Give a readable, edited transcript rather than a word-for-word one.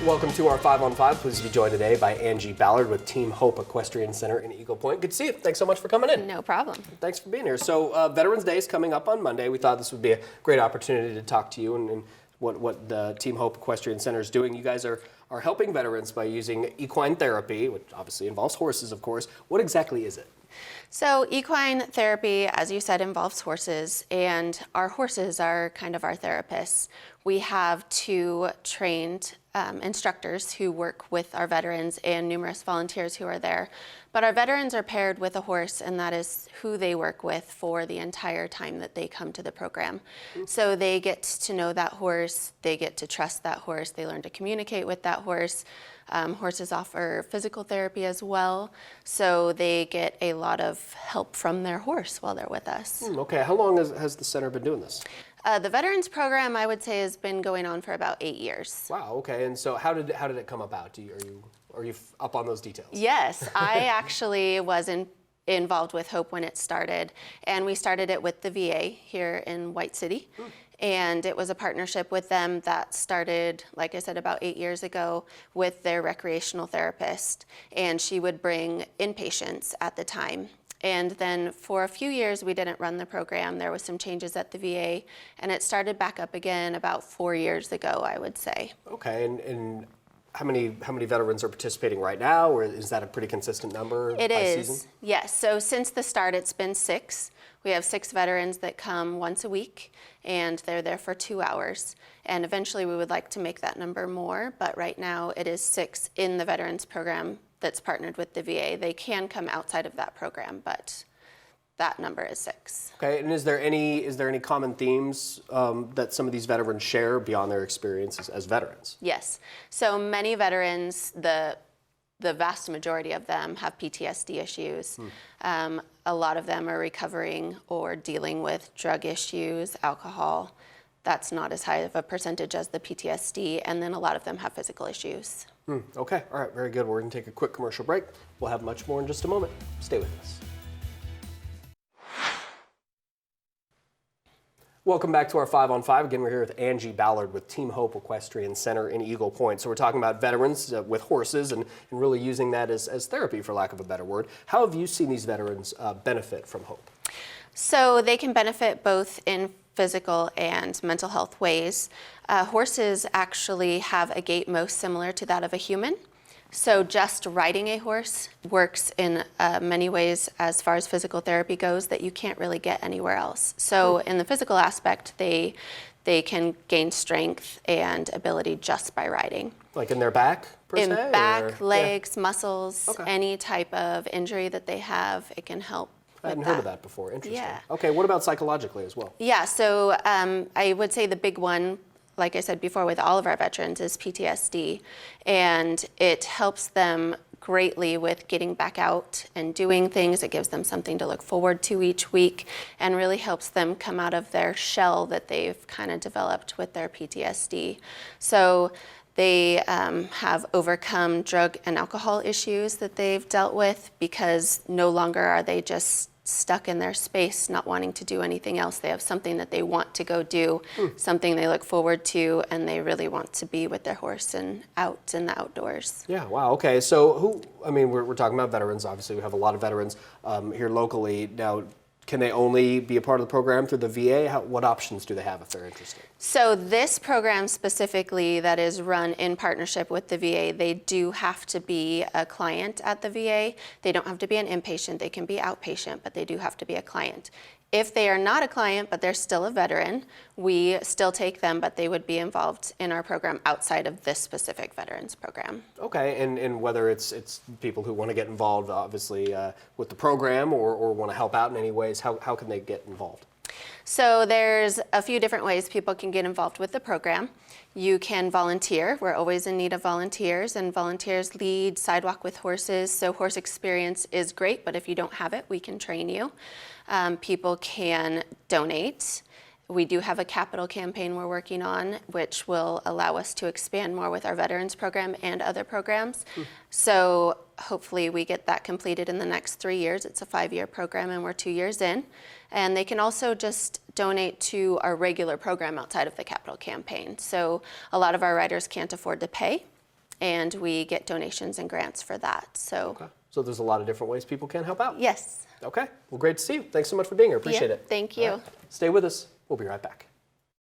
Welcome to our 5-on-5. Pleased to be joined today by Angie Ballard with Team Hope Equestrian Center in Eagle Point. Good to see you. Thanks so much for coming in. No problem. Thanks for being here. So Veterans Day is coming up on Monday. We thought this would be a great opportunity to talk to you and what the Team Hope Equestrian Center is doing. You guys are helping veterans by using equine therapy, which obviously involves horses, of course. What exactly is it? So equine therapy, as you said, involves horses, and our horses are kind of our therapists. We have two trained instructors who work with our veterans and numerous volunteers who are there. But our veterans are paired with a horse, and that is who they work with for the entire time that they come to the program. So they get to know that horse, they get to trust that horse, they learn to communicate with that horse. Horses offer physical therapy as well, so they get a lot of help from their horse while they're with us. Okay, how long has the center been doing this? The Veterans Program, I would say, has been going on for about 8 years. Wow, okay, and so how did it come about? Are you up on those details? Yes, I actually was involved with Hope when it started, and we started it with the VA here in White City. And it was a partnership with them that started, like I said, about 8 years ago with their recreational therapist. And she would bring inpatients at the time. And then for a few years, we didn't run the program. There was some changes at the VA, and it started back up again about 4 years ago, I would say. Okay, and how many veterans are participating right now, or is that a pretty consistent number It by is, season? yes. So since the start, it's been 6. We have 6 veterans that come once a week, and they're there for 2 hours. And eventually we would like to make that number more, but right now it is 6 in the Veterans Program that's partnered with the VA. They can come outside of that program, but that number is 6. Okay, and is there any common themes that some of these veterans share beyond their experiences as veterans? Yes. So many veterans, the vast majority of them have PTSD issues. A lot of them are recovering or dealing with drug issues, alcohol. That's not as high of a percentage as the PTSD, and then a lot of them have physical issues. Okay, all right, very good. We're going to take a quick commercial break. We'll have much more in just a moment. Stay with us. Welcome back to our 5-on-5. Again, we're here with Angie Ballard with Team Hope Equestrian Center in Eagle Point. So we're talking about veterans with horses and really using that as therapy, for lack of a better word. How have you seen these veterans benefit from Hope? So they can benefit both in physical and mental health ways. Horses actually have a gait most similar to that of a human. So just riding a horse works in many ways as far as physical therapy goes that you can't really get anywhere else. So in the physical aspect, they can gain strength and ability just by riding. Like in their back, per se? In back, or? legs, muscles, Okay. any type of injury that they have, it can help. I hadn't heard of that before. Interesting. Yeah. Okay, what about psychologically as well? Yeah, so I would say the big one, like I said before, with all of our veterans is PTSD, and it helps them greatly with getting back out and doing things. It gives them something to look forward to each week and really helps them come out of their shell that they've kind of developed with their PTSD. So they have overcome drug and alcohol issues that they've dealt with because no longer are they just stuck in their space, not wanting to do anything else. They have something that they want to go do, something they look forward to, and they really want to be with their horse and out in the outdoors. Yeah, wow, okay. So we're talking about veterans. Obviously, we have a lot of veterans here locally. Now, can they only be a part of the program through the VA? What options do they have if they're interested? So this program specifically that is run in partnership with the VA, they do have to be a client at the VA. They don't have to be an inpatient. They can be outpatient, but they do have to be a client. If they are not a client, but they're still a veteran, we still take them, but they would be involved in our program outside of this specific veterans program. Okay, and whether it's people who want to get involved, obviously, with the program or want to help out in any ways, how can they get involved? So there's a few different ways people can get involved with the program. You can volunteer. We're always in need of volunteers, and volunteers lead Sidewalk with Horses. So horse experience is great, but if you don't have it, we can train you. People can donate. We do have a capital campaign we're working on, which will allow us to expand more with our veterans program and other programs. So hopefully we get that completed in the next 3 years. It's a 5-year program and we're 2 years in. And they can also just donate to our regular program outside of the capital campaign. So a lot of our riders can't afford to pay. and we get donations and grants for that. So, Okay. So there's a lot of different ways people can help out. yes. Okay. Well, great to see you. Thanks so much for being here. Appreciate Yeah, it. thank you. All right. Stay with us. We'll be right back.